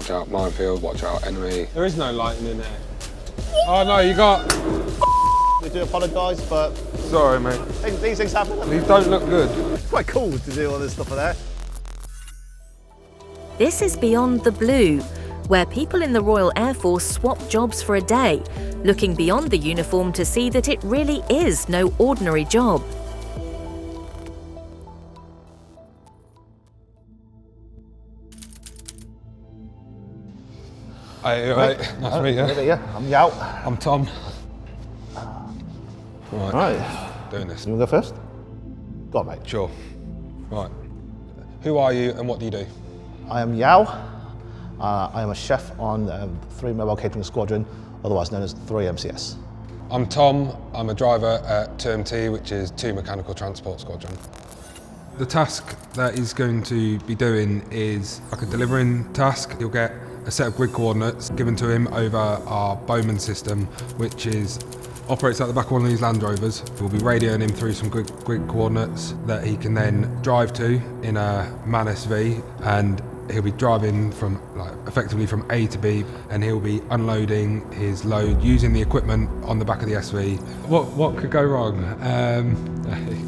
watch out, minefield, watch out, enemy. There is no lighting in there. Oh no, you got... We do apologise, but... Sorry, mate. These things happen. These don't look good. It's quite cool to do all this stuff there. This is Beyond the Blue, where people in the Royal Air Force swap jobs for a day, looking beyond the uniform to see that it really is no ordinary job. Hey, right. Nice to meet you. Yeah, I'm Yao. I'm Tom. Right. Doing this. You want to go first? Go on, mate. Sure. Right. Who are you and what do you do? I am Yao. I am a chef on 3 Mobile Catering Squadron, otherwise known as 3 MCS. I'm Tom. I'm a driver at 2MT, which is 2 Mechanical Transport Squadron. The task that he's going to be doing is like a delivering task. He'll get a set of grid coordinates given to him over our Bowman system, which operates out the back of one of these Land Rovers. We'll be radioing him through some grid coordinates that he can then drive to in a MAN SV, and he'll be driving from effectively from A to B, and he'll be unloading his load using the equipment on the back of the SV. What could go wrong?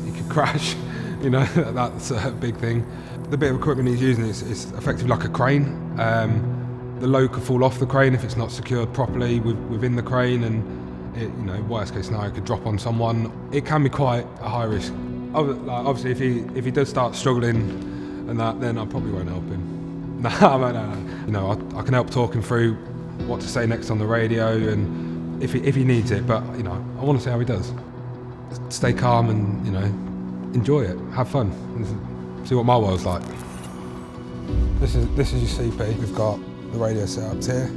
He could crash, you know, that's a big thing. The bit of equipment he's using is effectively like a crane. The load could fall off the crane if it's not secured properly within the crane, and it, you know, worst case scenario, could drop on someone. It can be quite a high risk. Obviously, if he does start struggling and that, then I probably won't help him. No. You know, I can help talk him through what to say next on the radio, and if he needs it. But you know, I want to see how he does. Stay calm and, you know, enjoy it, have fun, and see what my world's like. This is your CP. We've got the radio setups here.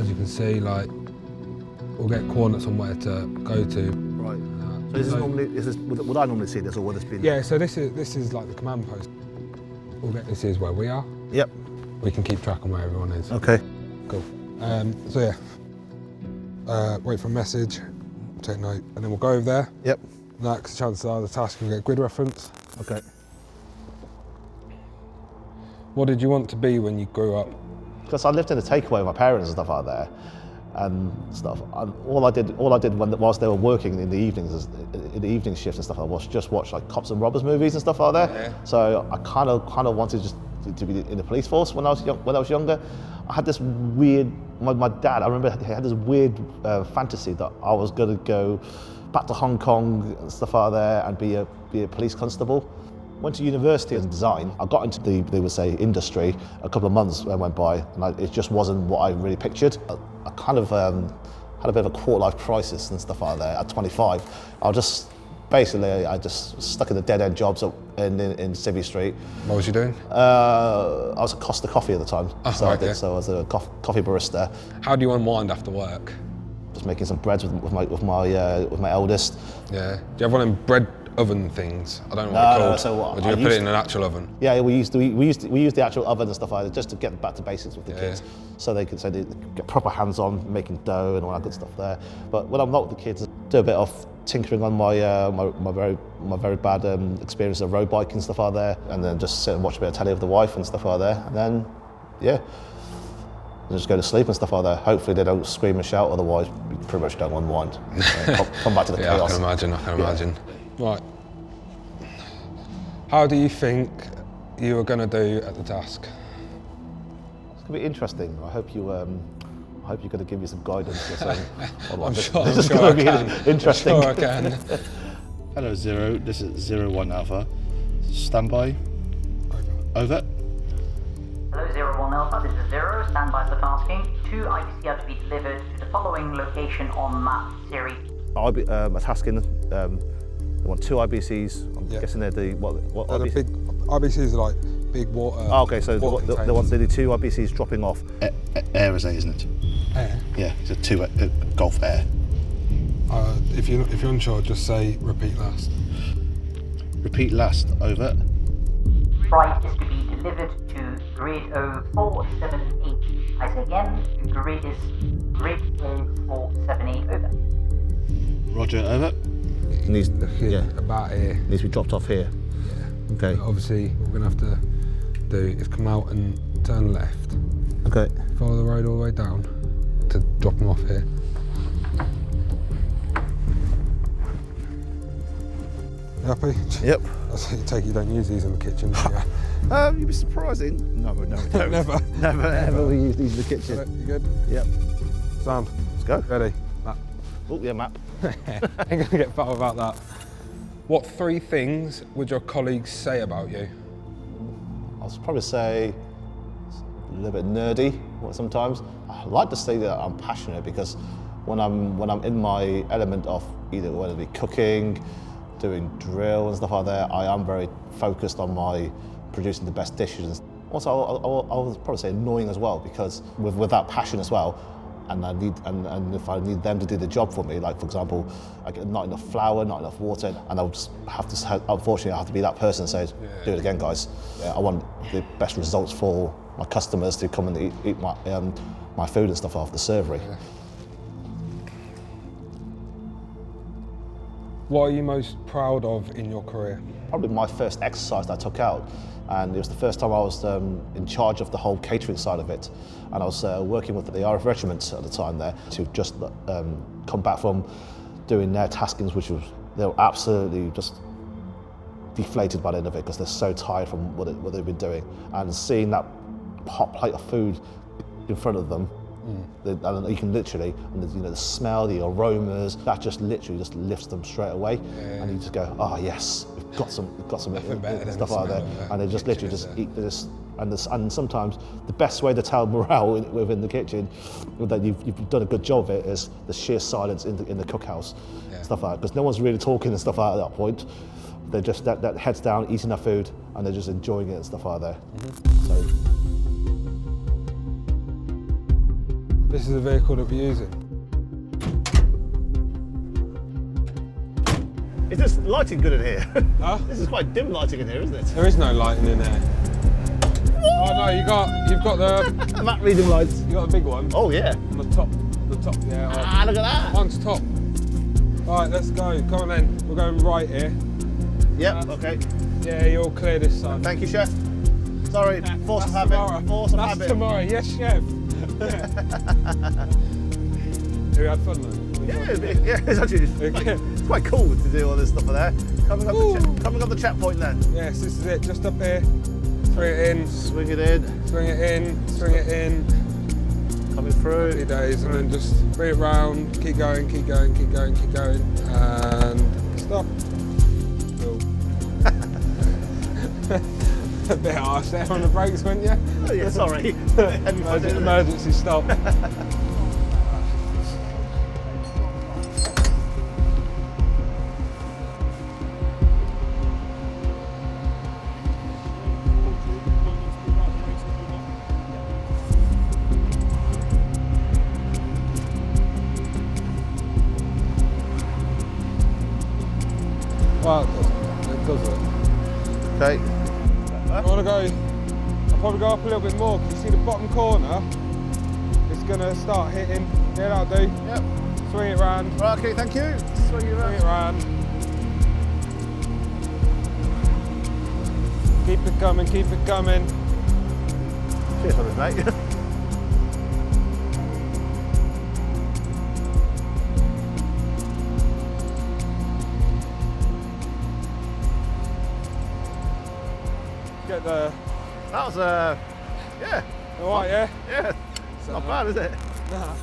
As you can see, like, we'll get coordinates on where to go to. Right. So would I normally see this, or would this be? Yeah. So this is like the command post. This is where we are. Yep. We can keep track on where everyone is. Okay. Cool. So yeah. Wait for a message. Take note, and then we'll go over there. Yep. Next, chances are the task will get grid reference. Okay. What did you want to be when you grew up? Because I lived in a takeaway with my parents and stuff out there, and stuff. And all I did whilst they were working in the evenings, in the evening shifts and stuff, I was just watch like cops and robbers movies and stuff out there. Yeah. So I kind of wanted just to be in the police force when I was younger. I had this weird. My dad, I remember, he had this weird fantasy that I was going to go back to Hong Kong and stuff out there and be a police constable. Went to university in design. I got into they would say, industry. A couple of months went by, and it just wasn't what I really pictured. I kind of had a bit of a quarter-life crisis and stuff like that at 25. I just stuck in the dead-end jobs in Civvy Street. What was you doing? I was at Costa Coffee at the time, so right, so I was a coffee barista. How do you unwind after work? Just making some breads with my eldest. Yeah. Do you have one of them bread oven things? I don't know what they're called. So or do you put it in an actual oven? Yeah, we used the actual oven and stuff like that just to get back to basics with the kids, so they could get proper hands-on making dough and all that good stuff there. But when I'm not with the kids, I do a bit of tinkering on my very bad experience of road biking and stuff like there, and then just sit and watch a bit of telly with the wife and stuff like there, and then just go to sleep and stuff like that. Hopefully they don't scream and shout, otherwise we pretty much don't unwind. Come back to the chaos. I can imagine. Right. How do you think you were going to do at the task? It's going to be interesting. I hope you're going to give me some guidance or something. I'm sure going to be interesting. I'm sure I can. Hello Zero, this is 01 Alpha. Standby. Over. Hello 01 Alpha, this is Zero. Standby for tasking. 2 IPC are to be delivered to the following location on map series. I'll be tasking. They want 2 IBCs. I'm guessing they're the what The big IBCs are like big water. Oh, okay, so they do 2 IBCs dropping off. Air is A, isn't it? Air? Yeah, it's a 2 Golf Air. If you're unsure, just say repeat last. Repeat last. Over. Freight is to be delivered to grid 0478. I say again, grid is grid 0478. Over. Roger. Over. It needs, about here. Needs to be dropped off here. Yeah. Okay. But obviously, we're going to have to do is come out and turn left. Okay. Follow the road all the way down to drop them off here. You happy? Yep. I take it you don't use these in the kitchen, do you? You'd be surprising. No, we don't. Never. Never ever we use these in the kitchen. You good? Yep. Sound. Let's go. Ready? Map. Oh, yeah, map. Ain't gonna get far without that. What 3 things would your colleagues say about you? I'll probably say a little bit nerdy sometimes. I like to say that I'm passionate because when I'm in my element of either whether it be cooking, doing drill and stuff like that, I am very focused on my producing the best dishes. Also, I would probably say annoying as well because with that passion as well, and if I need them to do the job for me, like for example, I get not enough flour, not enough water, and I'll just have to, unfortunately, I have to be that person that says, do it again, guys. Yeah, I want the best results for my customers to come and eat my food and stuff off the servery. Yeah. What are you most proud of in your career? Probably my first exercise that I took out, and it was the first time I was in charge of the whole catering side of it, and I was working with the RAF regiment at the time there to just come back from doing their taskings, which was, they were absolutely just deflated by the end of it because they're so tired from what they've been doing, and seeing that hot plate of food in front of them. And you can literally, and the smell, the aromas, that just literally just lifts them straight away, and you just go, oh yes, we've got some stuff like that, and they just literally just eat this. And sometimes the best way to tell morale within the kitchen that you've done a good job of it is the sheer silence in the cookhouse, stuff like that, because no one's really talking and stuff like that at that point. They're just that heads down, eating their food, and they're just enjoying it and stuff like that. So. This is the vehicle that we're using. Is this lighting good in here? Huh? This is quite dim lighting in here, isn't it? There is no lighting in there. Oh no, you've got the Map reading lights. you got the big one. Oh yeah. On the top, yeah. Ah, look at that. One's top. All right, let's go. Come on then. We're going right here. Yep. Okay. Yeah, you're clear this side. Thank you, chef. Sorry, force of habit. Tomorrow. Force of That's habit. tomorrow. Yes, chef. Have you had fun though? Yeah, it's actually it's quite cool to do all this stuff there. Coming up the chat point then. Yes, this is it. Just up here. Swing it in. Swing it in. Swing it in. Swing it in. Coming through. 3 days, and then just bring it round. Keep going. Keep going. Keep going. Keep going. And stop. Cool. A bit harsh there on the brakes, weren't you? Oh yeah, sorry. Emergency stop. Well, it does it. Okay. I want to go, I'll probably go up a little bit more because you see the bottom corner, it's going to start hitting. Yeah, that'll do. Yep. Swing it round. Right, okay, thank you. Swing it Swing it around. round. Keep it coming, keep it coming. Cheers for this, mate. Get the... That was yeah. All right, yeah? Yeah. It's not bad, is it? Nah.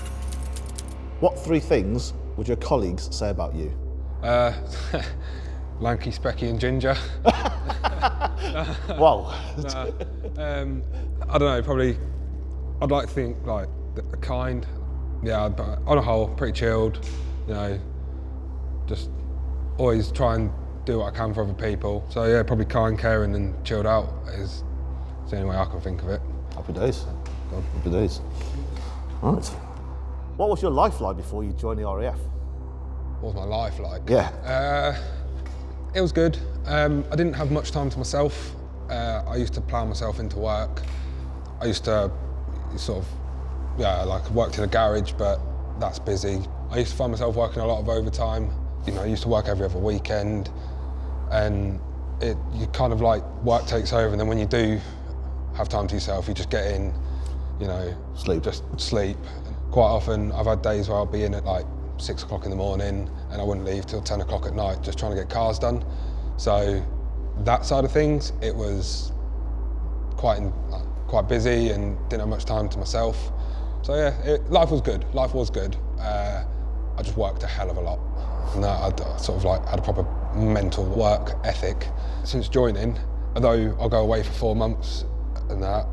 What 3 things would your colleagues say about you? Lanky, specky and ginger. Wow. I don't know, probably, I'd like to think like kind. Yeah, but on a whole, pretty chilled, just always try and do what I can for other people. So yeah, probably kind, caring and chilled out is the only way I can think of it. Happy days. Happy days. Right. What was your life like before you joined the RAF? What was my life like? Yeah. It was good. I didn't have much time to myself. I used to plough myself into work. I used to worked in a garage, but that's busy. I used to find myself working a lot of overtime. I used to work every other weekend, and you kind of like work takes over, and then when you do have time to yourself. You just get in, you know, just sleep. Quite often I've had days where I'll be in at like 6 o'clock in the morning and I wouldn't leave till 10 o'clock at night just trying to get cars done. So that side of things, it was quite busy and didn't have much time to myself. So yeah, life was good. Life was good. I just worked a hell of a lot. And I sort of like had a proper mental work ethic. Since joining, although I'll go away for 4 months and that,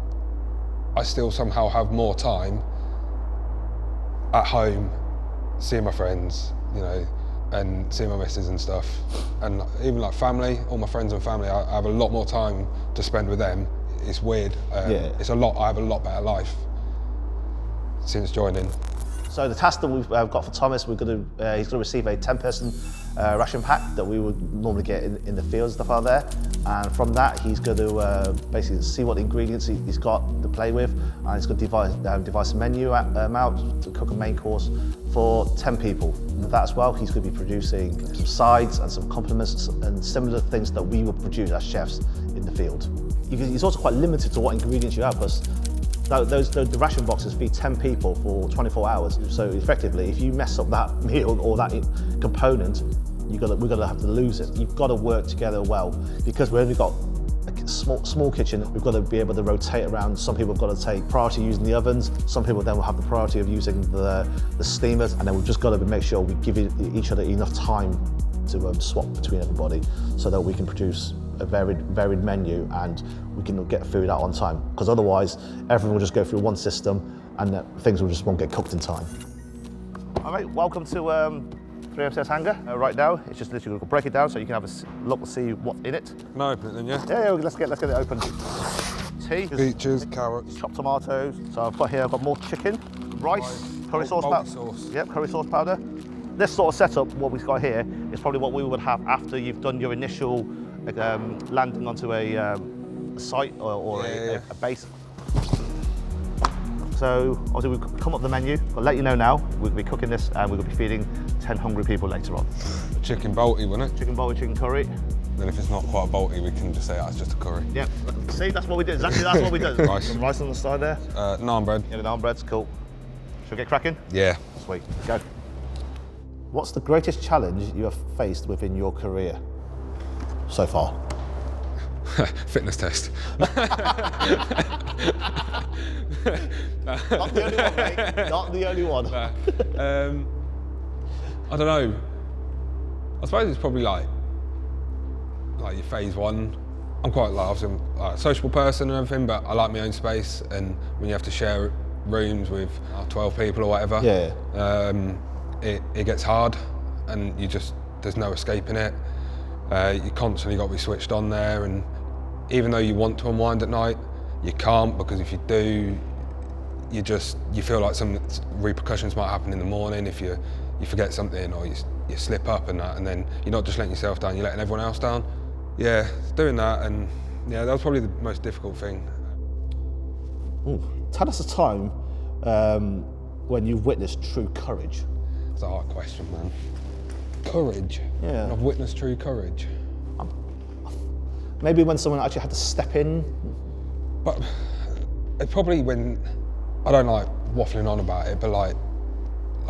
I still somehow have more time at home, seeing my friends, you know, and seeing my missus and stuff. And even like family, all my friends and family, I have a lot more time to spend with them. It's weird. I have a lot better life since joining. So the task that we've got for Thomas, he's going to receive a 10-person ration pack that we would normally get in the fields and stuff out there. And from that, he's going to basically see what ingredients he's got to play with, and he's going to devise a menu out to cook a main course for 10 people. With that as well, he's going to be producing some sides and some complements and similar things that we would produce as chefs in the field. He's also quite limited to what ingredients you have, because the ration boxes feed 10 people for 24 hours. So effectively, if you mess up that meal or that component, we're gonna have to lose it. You've got to work together well, because we've only got a small kitchen. We've got to be able to rotate around. Some people have got to take priority using the ovens. Some people then will have the priority of using the steamers, and then we've just got to make sure we give each other enough time to swap between everybody, so that we can produce a varied menu and we can get food out on time, because otherwise everyone will just go through one system and things won't get cooked in time. All right, welcome to 3MCS hangar. Right now it's just literally, we'll break it down so you can have a look and see what's in it. Can I open it then, yeah? Yeah, let's get it open. Tea, peaches, carrots, chopped tomatoes. So I've got more chicken, rice, curry sauce powder. Yep, curry sauce powder. This sort of setup, what we've got here, is probably what we would have after you've done your initial landing onto a site or a base. So obviously we've come up the menu. I'll let you know now, we'll be cooking this and we'll be feeding 10 hungry people later on. Chicken bolty, wouldn't it? Chicken bolty, chicken curry. Then if it's not quite a bolty, we can just say it's just a curry. Yep, see, that's what we did, exactly that's what we did. Rice. Some rice on the side there. Naan bread. Yeah, the naan bread's cool. Should we get cracking? Yeah. Sweet, go. What's the greatest challenge you have faced within your career so far? Fitness test. Not the only one, mate. Not the only one. I don't know. I suppose it's probably like your phase one. I'm quite obviously a sociable person and everything, but I like my own space. And when you have to share rooms with 12 people or whatever, it gets hard, and there's no escaping it. You constantly got to be switched on there, and even though you want to unwind at night, you can't, because if you do, you feel like some repercussions might happen in the morning if you forget something or you slip up and that, and then you're not just letting yourself down, you're letting everyone else down. Yeah, doing that, and yeah, that was probably the most difficult thing. Ooh, tell us a time when you've witnessed true courage. It's a hard question, man. Courage? Yeah. I've witnessed true courage. Maybe when someone actually had to step in. But probably when, I don't like waffling on about it, but like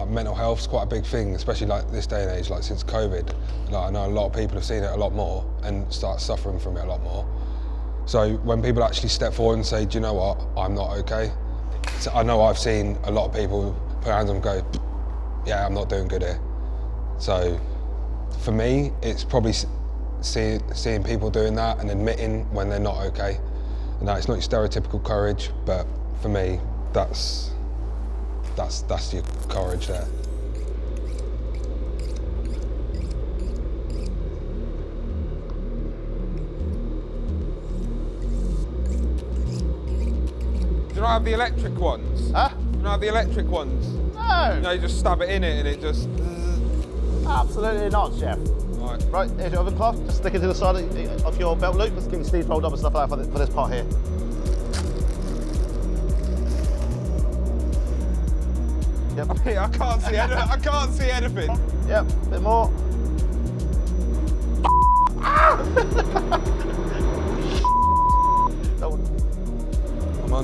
mental health's quite a big thing, especially like this day and age, like since COVID. Like I know a lot of people have seen it a lot more and start suffering from it a lot more. So when people actually step forward and say, do you know what, I'm not okay. So I know I've seen a lot of people put their hands on and go, yeah, I'm not doing good here. So for me, it's probably seeing people doing that and admitting when they're not okay. And that it's not your stereotypical courage, but for me, that's your courage there. Do you not have the electric ones? Huh? Do you not have the electric ones? No! You know, you just stab it in it and it just... Absolutely not, Chef. Right, here's your oven cloth. Just stick it to the side of your belt loop. Let's get your sleeves rolled up and stuff like that for this part here. Yep. I can't see anything. Yep, a bit more.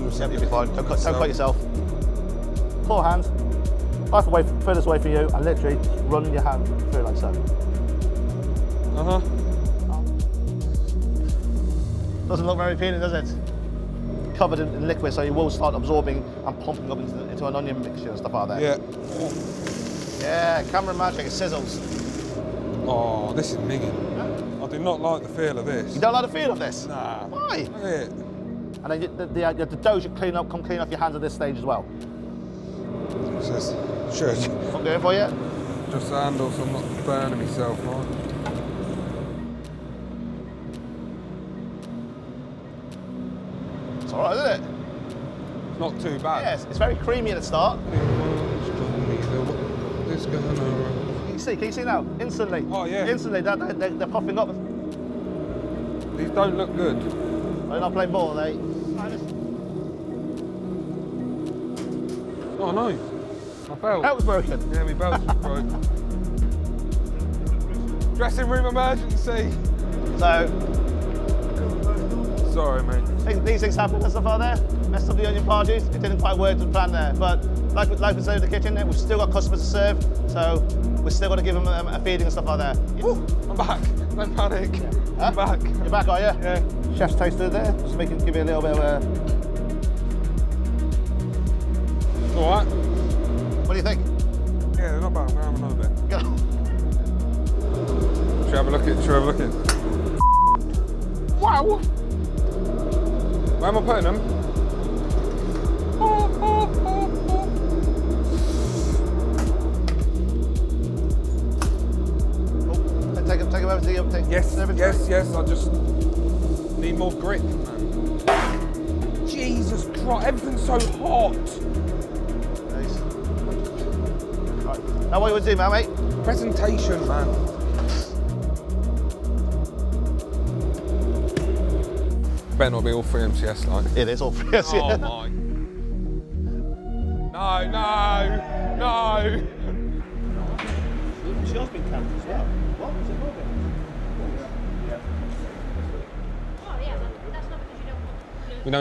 100%. You'll be fine. Don't cut yourself. Core hand, furthest away from you, and literally run your hand through like so. Doesn't look very appealing, does it? Covered in liquid, so you will start absorbing and pumping up into an onion mixture and stuff like that. Yeah. Yeah, camera magic, it sizzles. Oh, this is minging. Yeah. I do not like the feel of this. You don't like the feel of this? Nah. Why? Look at it. And then the dough should come clean off your hands at this stage as well. Should. I'm going for you. Just the handle so I'm not burning myself, right? It's alright, isn't it? It's not too bad. Yes, it's very creamy at the start. Can you see now? Instantly. Oh yeah. Instantly, they're popping up. These don't look good. They're not playing ball, are they? Oh no. My belt. That was broken. Yeah, my belt was broken. Dressing room emergency. So, Sorry, mate. these things happen and stuff like that. Messed up the onion parties. It didn't quite work to plan there. But like we said in the kitchen, we've still got customers to serve. So we're still got to give them a feeding and stuff like that. Woo, I'm back. Don't panic. Huh? I'm back. You're back, are you? Yeah. Chef's taster there. Just give you a little bit of a... All right. What do you think? Yeah, they're not bad. I'm gonna have another bit. Go. Should we have a look at? Wow. Where am I putting them? Take them over to the uptake. Yes. I just need more grip, man. Jesus Christ, everything's so hot. Nice. Right. Now what you want to do, mate? Presentation, man. Better not be all 3 MCS like. It is all free. Yes, Oh yeah. my. No. She has been cancelled as well. What? Was it not?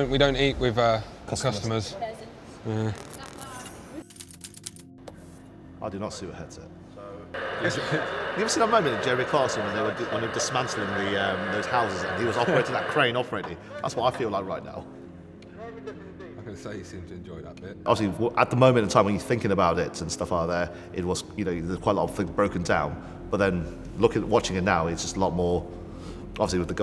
We don't eat with customers. Yeah. I do not suit a headset. You ever seen that moment in Jerry Clarkson when they were dismantling those houses and he was operating that crane operating? That's what I feel like right now. I can say you seem to enjoy that bit. Obviously, at the moment in time when you're thinking about it and stuff like that, it was, there's quite a lot of things broken down. But then watching it now, it's just a lot more. Obviously, with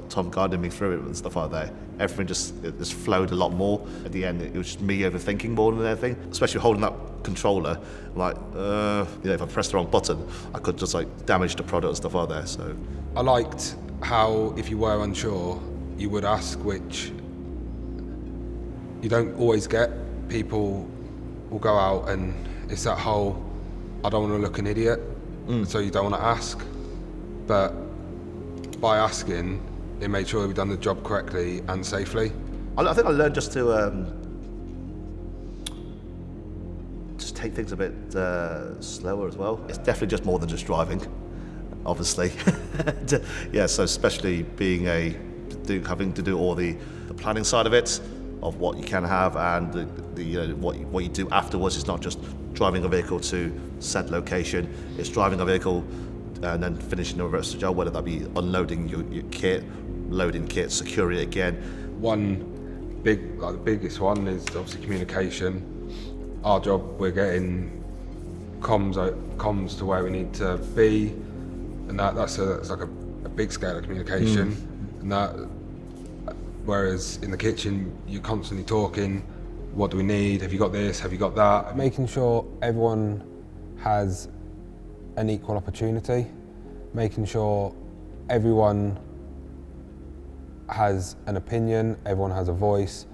Tom guiding me through it and stuff like that, everything just flowed a lot more. At the end, it was just me overthinking more than anything. Especially holding that controller, like, if I pressed the wrong button, I could just damage the product and stuff like that. So I liked how, if you were unsure, you would ask, which you don't always get. People will go out and it's that whole, I don't want to look an idiot, so you don't want to ask. But by asking, it made sure we've done the job correctly and safely. I think I learned just to just take things a bit slower as well. It's definitely just more than just driving, obviously. Yeah, so especially being having to do all the planning side of it, of what you can have, and what you do afterwards. It's not just driving a vehicle to said location. It's driving a vehicle and then finishing the rest of the job, whether that be unloading your kit, loading kit, securing it again. One the biggest one is obviously communication. Our job, we're getting comms to where we need to be, and that's like a big scale of communication. And that, whereas in the kitchen, you're constantly talking, what do we need? Have you got this? Have you got that? Making sure everyone has an equal opportunity, making sure everyone has an opinion, everyone has a voice,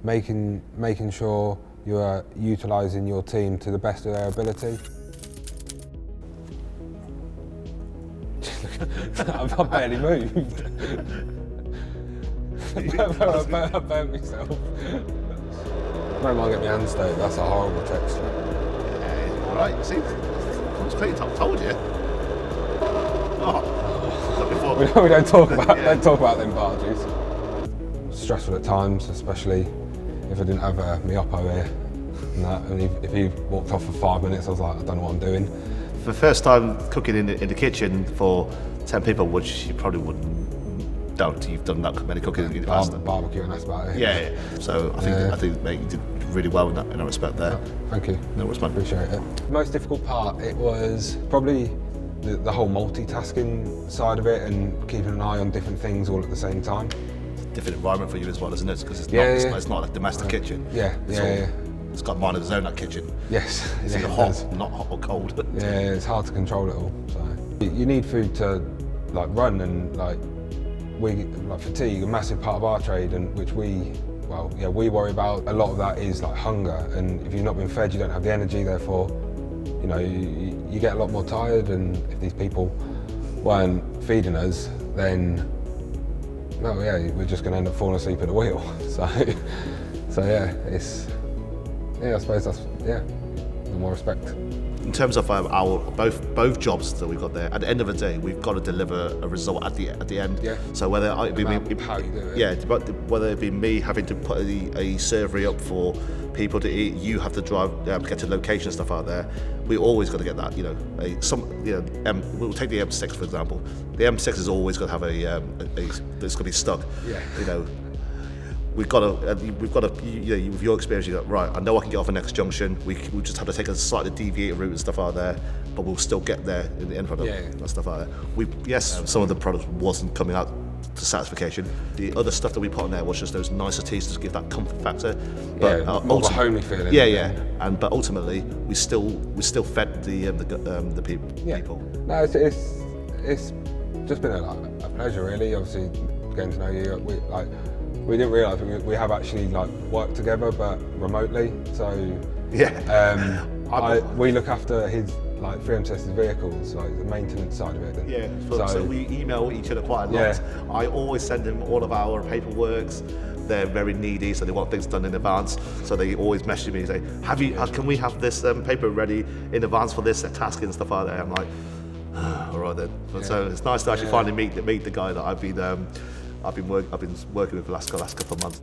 making sure you are utilising your team to the best of their ability. I've barely moved. I burnt myself. Don't mind getting my hands dirty, that's a horrible texture. Right, see? It's clean, I told you. Oh, we don't talk about them barges. Stressful at times, especially if I didn't have my oppo here and that, and if he walked off for 5 minutes, I was like, I don't know what I'm doing. For the first time cooking in the kitchen for 10 people, which you probably wouldn't doubt you've done that many cooking in the past. Barbecue, and that's about it. Yeah. So I think mate, you did really well in that respect there. Thank you. No, it's fine. Appreciate it. The most difficult part, it was probably the whole multitasking side of it and keeping an eye on different things all at the same time. Different environment for you as well, isn't it? Because it's, it's not like a domestic kitchen. It's got mind of its own, that kitchen. Yes. It's either hot, not hot or cold. Yeah, it's hard to control it all. So you need food to like run, and like fatigue, a massive part of our trade, and which we worry about. A lot of that is like hunger, and if you've not been fed, you don't have the energy. Therefore, you know, you get a lot more tired. And if these people weren't feeding us, then we're just going to end up falling asleep at the wheel. So I suppose that's the more respect. In terms of our both jobs that we've got there, at the end of the day, we've got to deliver a result at the end. Yeah. So whether it be how you do it. Yeah, but whether it be me having to put a survey up for people to eat, you have to drive get to location and stuff out there. We always got to get that. We'll take the M6 for example. The M6 is always going to have it's going to be stuck. Yeah. You know. We've got to, with your experience, you go, right, I know I can get off the next junction, we just have to take a slightly deviated route and stuff out there, but we'll still get there in the end product and stuff out there. Some of the product wasn't coming out to satisfaction. The other stuff that we put on there was just those niceties to give that comfort factor. But more of a homely feeling. But ultimately, we still fed the people. No, it's just been a pleasure, really. Obviously, getting to know you. We didn't realise we have actually worked together, but remotely. So we look after his 3M vehicles, the maintenance side of it. So we email each other quite a lot. Yeah. I always send him all of our paperworks. They're very needy, so they want things done in advance. So they always message me and say, can we have this paper ready in advance for this task and stuff like that? I'm like, all right then. So it's nice to actually finally meet the guy that I've been working with the last couple of months.